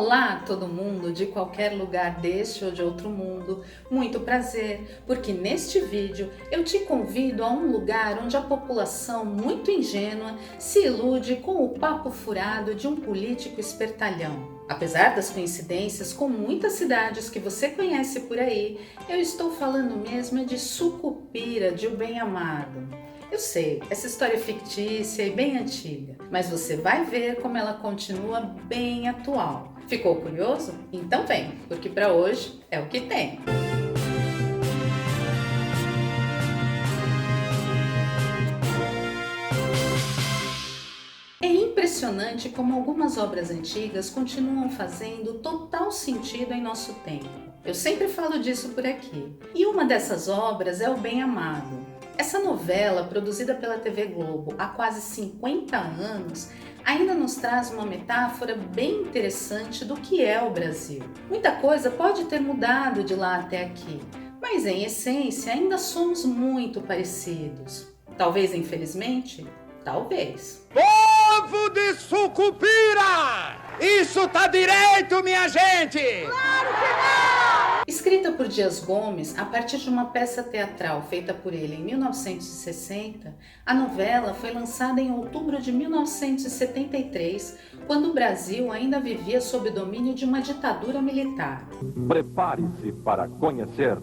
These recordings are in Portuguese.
Olá todo mundo de qualquer lugar deste ou de outro mundo, muito prazer, porque neste vídeo eu te convido a um lugar onde a população muito ingênua se ilude com o papo furado de um político espertalhão. Apesar das coincidências com muitas cidades que você conhece por aí, eu estou falando mesmo de Sucupira, de O Bem Amado. Eu sei, essa história é fictícia e bem antiga, mas você vai ver como ela continua bem atual. Ficou curioso? Então vem, porque para hoje é o que tem. É impressionante como algumas obras antigas continuam fazendo total sentido em nosso tempo. Eu sempre falo disso por aqui. E uma dessas obras é O Bem Amado. Essa novela, produzida pela TV Globo há quase 50 anos, ainda nos traz uma metáfora bem interessante do que é o Brasil. Muita coisa pode ter mudado de lá até aqui, mas em essência ainda somos muito parecidos. Talvez, infelizmente, talvez. Povo de Sucupira! Isso tá direito, minha gente! Claro que não! Escrita por Dias Gomes a partir de uma peça teatral feita por ele em 1960, a novela foi lançada em outubro de 1973, quando o Brasil ainda vivia sob o domínio de uma ditadura militar. Prepare-se para conhecer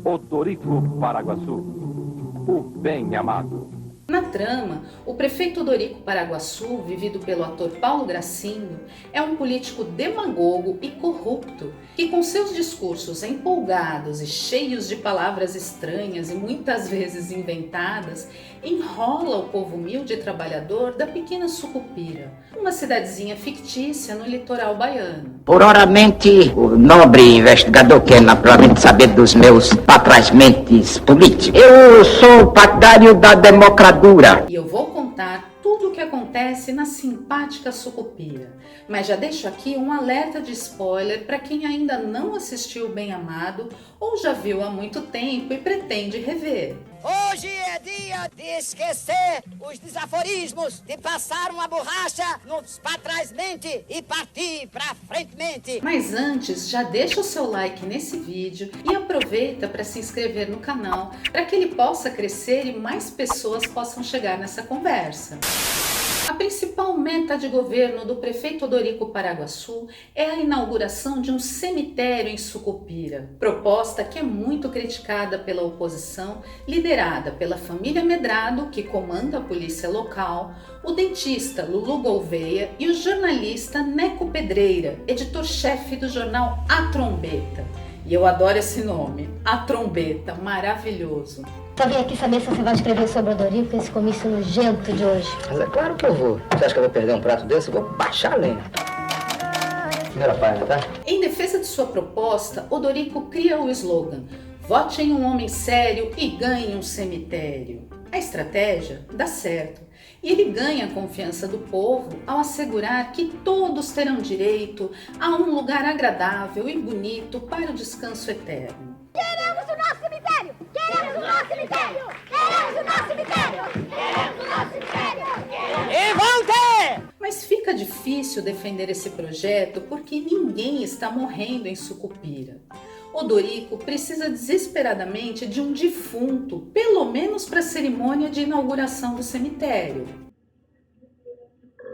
Odorico Paraguaçu, o Bem Amado. Na trama, o prefeito Odorico Paraguaçu, vivido pelo ator Paulo Gracindo, é um político demagogo e corrupto que, com seus discursos empolgados e cheios de palavras estranhas e muitas vezes inventadas, enrola o povo humilde e trabalhador da pequena Sucupira, uma cidadezinha fictícia no litoral baiano. Por oramente, o nobre investigador quer naturalmente saber dos meus patrasmentes políticos. Eu sou partidário da democracia. E eu vou contar tudo o que acontece na simpática Sucupira, mas já deixo aqui um alerta de spoiler para quem ainda não assistiu Bem Amado ou já viu há muito tempo e pretende rever. Hoje é dia de esquecer os desaforismos, de passar uma borracha nos patrasmente e partir pra frentemente. Mas antes, já deixa o seu like nesse vídeo e aproveita para se inscrever no canal para que ele possa crescer e mais pessoas possam chegar nessa conversa. A principal meta de governo do prefeito Odorico Paraguaçu é a inauguração de um cemitério em Sucupira, proposta que é muito criticada pela oposição, liderada pela família Medrado, que comanda a polícia local, o dentista Lulu Gouveia e o jornalista Neco Pedreira, editor-chefe do jornal A Trombeta. E eu adoro esse nome, A Trombeta, maravilhoso. Só vim aqui saber se você vai escrever sobre o Odorico, esse comício nojento de hoje. Mas é claro que eu vou. Você acha que eu vou perder um prato desse? Eu vou baixar a lenha. Primeira página, tá? Em defesa de sua proposta, Odorico cria o slogan: vote em um homem sério e ganhe um cemitério. A estratégia dá certo e ele ganha a confiança do povo ao assegurar que todos terão direito a um lugar agradável e bonito para o descanso eterno. Queremos o nosso cemitério! Queremos o nosso cemitério! Queremos o nosso cemitério! Queremos o nosso cemitério! E vão ter! Mas fica difícil defender esse projeto porque ninguém está morrendo em Sucupira. Odorico precisa desesperadamente de um defunto, pelo menos para a cerimônia de inauguração do cemitério.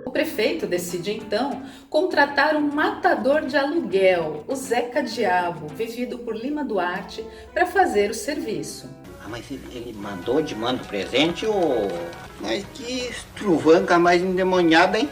O prefeito decide então contratar um matador de aluguel, o Zeca Diabo, vivido por Lima Duarte, para fazer o serviço. Ah, mas ele mandou de mando presente ou... Mas que estruvanca mais endemoniada, hein?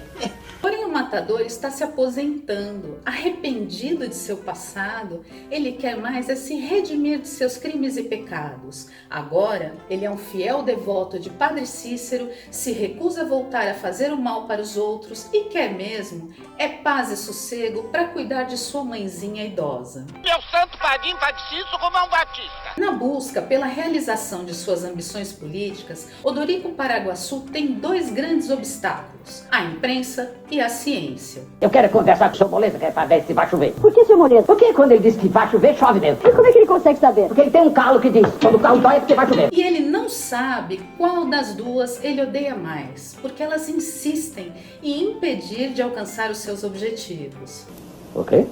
Porém, o matador está se aposentando. Arrependido de seu passado, ele quer mais é se redimir de seus crimes e pecados. Agora, ele é um fiel devoto de Padre Cícero, se recusa a voltar a fazer o mal para os outros e quer mesmo é paz e sossego para cuidar de sua mãezinha idosa. Meu santo padrinho Padre Cícero Romão Batista. Na busca pela realização de suas ambições políticas, Odorico Paraguaçu tem dois grandes obstáculos: a imprensa e a ciência. Eu quero conversar com o seu Moleza, que é pra ver se vai chover. Por que, seu Moleza? Porque quando ele diz que vai chover, chove mesmo. E como é que ele consegue saber? Porque ele tem um calo que diz, quando o calo dói é porque vai chover. E ele não sabe qual das duas ele odeia mais, porque elas insistem em impedir de alcançar os seus objetivos. O quê?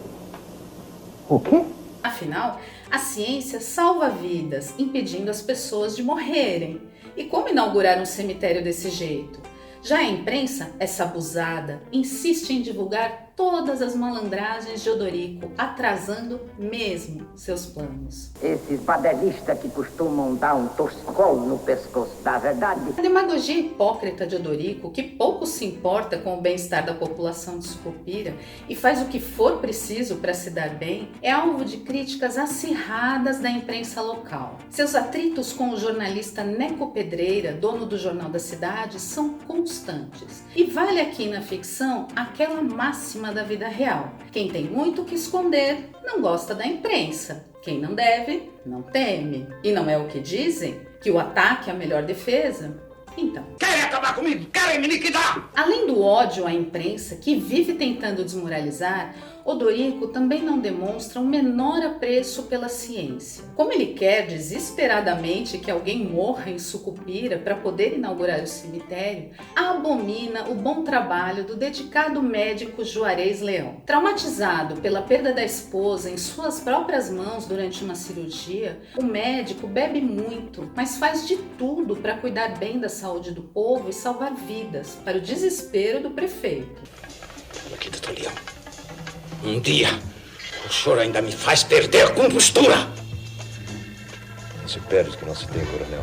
O quê? Afinal, a ciência salva vidas, impedindo as pessoas de morrerem. E como inaugurar um cemitério desse jeito? Já a imprensa, essa abusada, insiste em divulgar todas as malandragens de Odorico, atrasando mesmo seus planos. Esses badelistas que costumam dar um torcicolo no pescoço da verdade. A demagogia hipócrita de Odorico, que pouco se importa com o bem-estar da população de Sucupira e faz o que for preciso para se dar bem, é alvo de críticas acirradas da imprensa local. Seus atritos com o jornalista Neco Pedreira, dono do Jornal da Cidade, são constantes. E vale aqui na ficção aquela máxima da vida real: quem tem muito o que esconder não gosta da imprensa. Quem não deve, não teme. E não é o que dizem? Que o ataque é a melhor defesa? Então, Querem acabar comigo? Querem me liquidar? além do ódio à imprensa, que vive tentando desmoralizar, Odorico também não demonstra o menor apreço pela ciência. Como ele quer desesperadamente que alguém morra em Sucupira para poder inaugurar o cemitério, abomina o bom trabalho do dedicado médico Juarez Leão. Traumatizado pela perda da esposa em suas próprias mãos durante uma cirurgia, o médico bebe muito, mas faz de tudo para cuidar bem da saúde do povo e salvar vidas, para o desespero do prefeito. Olha aqui, doutor Leão. Um dia, o senhor ainda me faz perder a compostura. Não se perde que não se tem, coronel.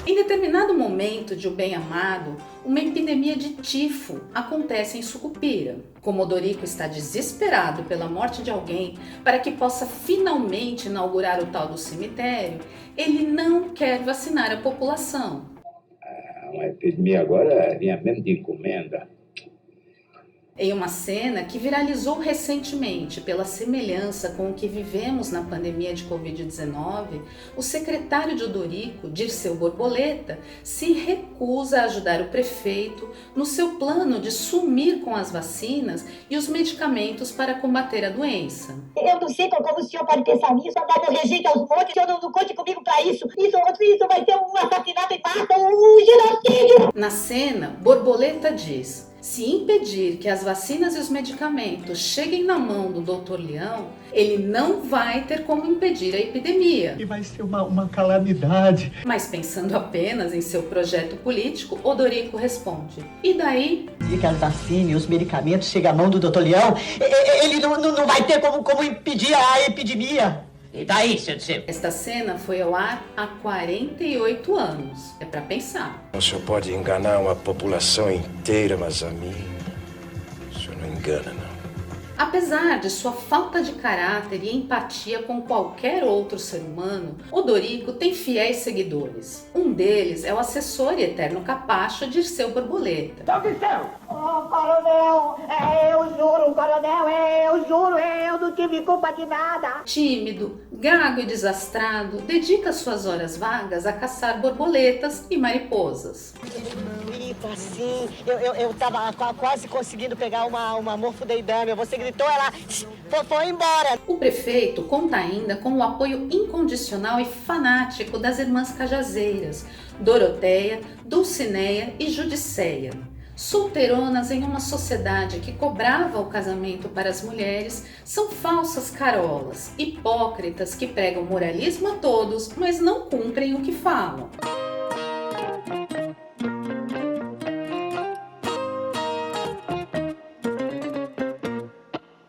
Em determinado momento de O Bem Amado, uma epidemia de tifo acontece em Sucupira. Como Odorico está desesperado pela morte de alguém para que possa finalmente inaugurar o tal do cemitério, ele não quer vacinar a população. Uma epidemia agora vinha mesmo de encomenda. Em uma cena que viralizou recentemente pela semelhança com o que vivemos na pandemia de Covid-19, o secretário de Odorico, Dirceu Borboleta, se recusa a ajudar o prefeito no seu plano de sumir com as vacinas e os medicamentos para combater a doença. Eu não sei como o senhor pode pensar nisso, vai morrer gente aos montes, o senhor não conte comigo para isso. Isso vai ser um assassinato em massa, um genocídio. Na cena, Borboleta diz: se impedir que as vacinas e os medicamentos cheguem na mão do Dr. Leão, ele não vai ter como impedir a epidemia. E vai ser uma calamidade. Mas pensando apenas em seu projeto político, Odorico responde: e daí? E que as vacinas e os medicamentos chegam à mão do Dr. Leão, ele não vai ter como impedir a epidemia. E daí, seu Dirceu? Esta cena foi ao ar há 48 anos. É pra pensar. O senhor pode enganar uma população inteira, mas a mim, o senhor não engana, não. Apesar de sua falta de caráter e empatia com qualquer outro ser humano, Odorico tem fiéis seguidores. Um deles é o assessor e eterno capacho Dirceu Borboleta. Coronel, eu juro, eu não tive culpa de nada. Tímido, gago e desastrado, dedica suas horas vagas a caçar borboletas e mariposas. Grita assim, eu tava quase conseguindo pegar uma morfodeidame, você gritou, ela foi embora. O prefeito conta ainda com o apoio incondicional e fanático das irmãs cajazeiras, Doroteia, Dulcineia e Judiceia. Solteironas em uma sociedade que cobrava o casamento para as mulheres, são falsas carolas, hipócritas que pregam moralismo a todos, mas não cumprem o que falam.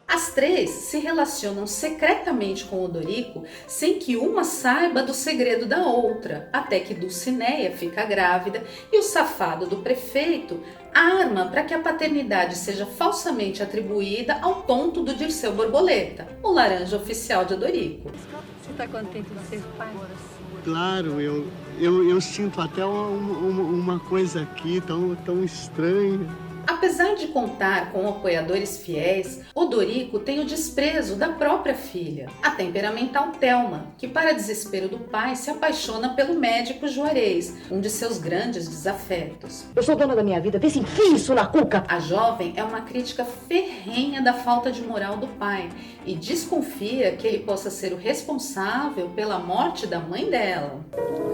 As três se relacionam secretamente com Odorico sem que uma saiba do segredo da outra, até que Dulcineia fica grávida e o safado do prefeito arma para que a paternidade seja falsamente atribuída ao tonto do Dirceu Borboleta, o laranja oficial de Odorico. Você está contente de ser pai? Claro, eu sinto até uma coisa aqui tão estranha. Apesar de contar com apoiadores fiéis, Odorico tem o desprezo da própria filha, a temperamental Thelma, que para desespero do pai se apaixona pelo médico Juarez, um de seus grandes desafetos. Eu sou dona da minha vida, vê se enfia isso na cuca! A jovem é uma crítica ferrenha da falta de moral do pai e desconfia que ele possa ser o responsável pela morte da mãe dela.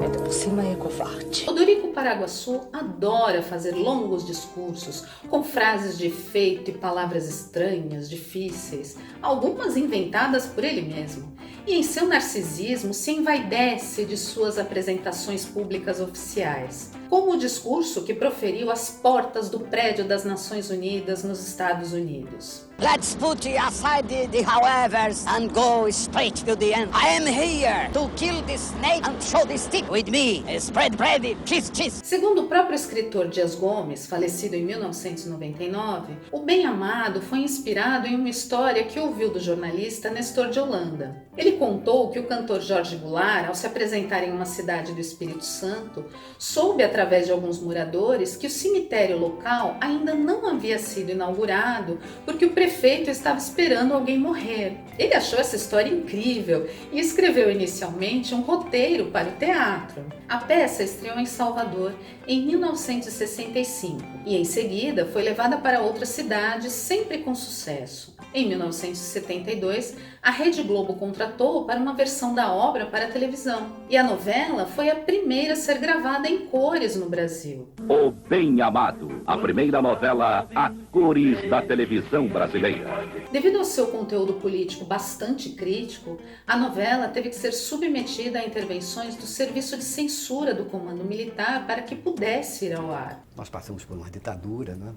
Ainda por cima é covarde. Odorico Paraguaçu adora fazer longos discursos, com frases de efeito e palavras estranhas, difíceis, algumas inventadas por ele mesmo. E em seu narcisismo se envaidece de suas apresentações públicas oficiais, como o discurso que proferiu às portas do prédio das Nações Unidas nos Estados Unidos. Let's put aside the howevers and go straight to the end. I am here to kill the snake and show the stick. With me, spread bread, kiss, kiss. Segundo o próprio escritor Dias Gomes, falecido em 1999, o Bem Amado foi inspirado em uma história que ouviu do jornalista Nestor de Holanda. Ele contou que o cantor Jorge Goulart, ao se apresentar em uma cidade do Espírito Santo, soube através de alguns moradores que o cemitério local ainda não havia sido inaugurado porque o prefeito estava esperando alguém morrer. Ele achou essa história incrível e escreveu inicialmente um roteiro para o teatro. A peça estreou em Salvador em 1965 e em seguida foi levada para outras cidades, sempre com sucesso. Em 1972, a Rede Globo contratou para uma versão da obra para a televisão e a novela foi a primeira a ser gravada em cores no Brasil. O Bem Amado, a primeira novela a cores da televisão brasileira. Devido ao seu conteúdo político bastante crítico, a novela teve que ser submetida a intervenções do Serviço de Censura do Comando Militar para que pudesse ir ao ar. Nós passamos por uma ditadura, né?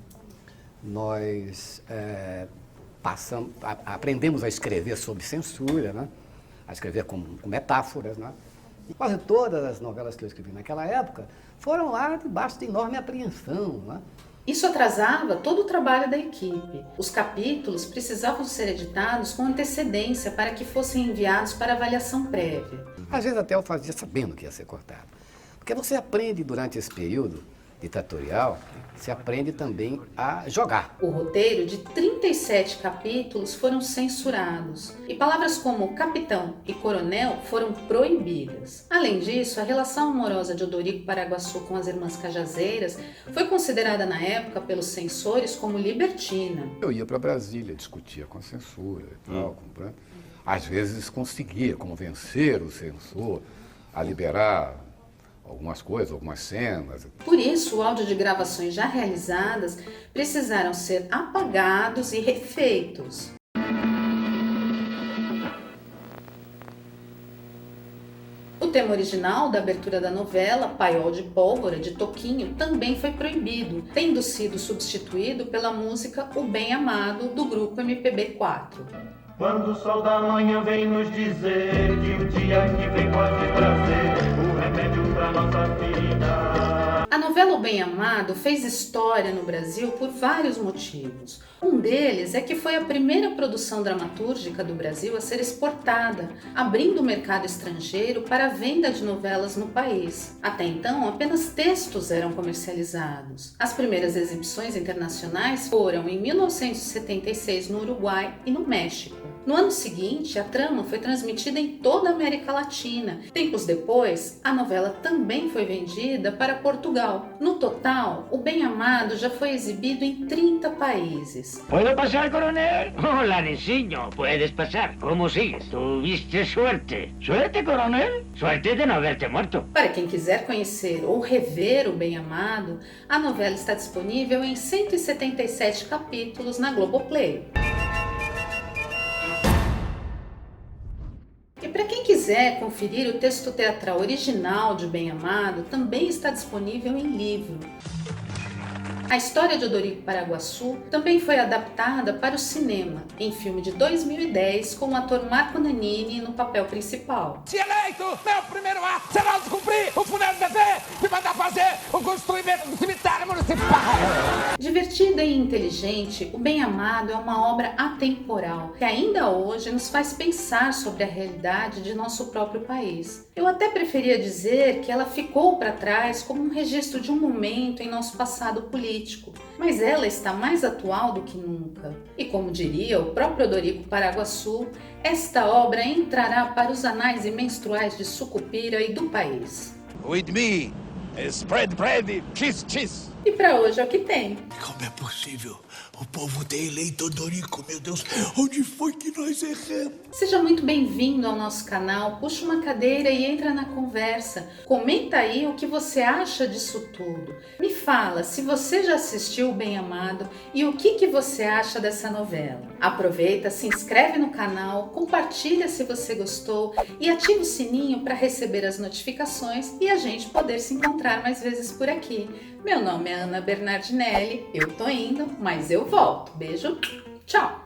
Nós aprendemos a escrever sob censura, né? A escrever com metáforas, né? E quase todas as novelas que eu escrevi naquela época foram lá debaixo de enorme apreensão, né? Isso atrasava todo o trabalho da equipe. Os capítulos precisavam ser editados com antecedência para que fossem enviados para avaliação prévia. Às vezes até eu fazia sabendo que ia ser cortado. Porque você aprende durante esse período ditatorial, se aprende também a jogar. O roteiro de 37 capítulos foram censurados e palavras como capitão e coronel foram proibidas. Além disso, a relação amorosa de Odorico Paraguaçu com as irmãs Cajazeiras foi considerada na época pelos censores como libertina. Eu ia para Brasília, discutia com a censura e tal, às vezes conseguia convencer o censor a liberar algumas coisas, algumas cenas. Por isso, o áudio de gravações já realizadas precisaram ser apagados e refeitos. O tema original da abertura da novela, Paiol de Pólvora, de Toquinho, também foi proibido, tendo sido substituído pela música O Bem Amado, do grupo MPB4. Quando o sol da manhã vem nos dizer que o dia que vem pode trazer o remédio pra nossa vida. A novela O Bem Amado fez história no Brasil por vários motivos. Um deles é que foi a primeira produção dramatúrgica do Brasil a ser exportada, abrindo o mercado estrangeiro para a venda de novelas no país. Até então, apenas textos eram comercializados. As primeiras exibições internacionais foram em 1976 no Uruguai e no México. No ano seguinte, a trama foi transmitida em toda a América Latina. Tempos depois, a novela também foi vendida para Portugal. No total, O Bem Amado já foi exibido em 30 países. ¿Puedo pasar, coronel? Hola, niño. Puedes pasar. ¿Cómo sigues? Tuviste suerte. ¿Suerte, coronel? Suerte de não haberte muerto. Para quem quiser conhecer ou rever O Bem Amado, a novela está disponível em 177 capítulos na Globoplay. E para quem quiser conferir o texto teatral original de Bem Amado, também está disponível em livro. A história de Odorico Paraguaçu também foi adaptada para o cinema, em filme de 2010, com o ator Marco Nanini no papel principal. Se eleito, meu primeiro ato será descumprir o funerário dever e mandar fazer o construimento do cemitério municipal. Divertida e inteligente, O Bem Amado é uma obra atemporal, que ainda hoje nos faz pensar sobre a realidade de nosso próprio país. Eu até preferia dizer que ela ficou para trás como um registro de um momento em nosso passado político, mas ela está mais atual do que nunca. E como diria o próprio Odorico Paraguaçu, esta obra entrará para os anais imenstruais de Sucupira e do país. With me, spread bread, cheese, cheese. E para hoje é o que tem. Como é possível O povo tem eleito Dorico, meu Deus, onde foi que nós erramos? Seja muito bem-vindo ao nosso canal, puxa uma cadeira e entra na conversa. Comenta aí o que você acha disso tudo. Me fala se você já assistiu o Bem Amado e o que você acha dessa novela. Aproveita, se inscreve no canal, compartilha se você gostou e ativa o sininho para receber as notificações e a gente poder se encontrar mais vezes por aqui. Meu nome é Ana Bernardinelli, eu tô indo, mas eu volto. Beijo, tchau!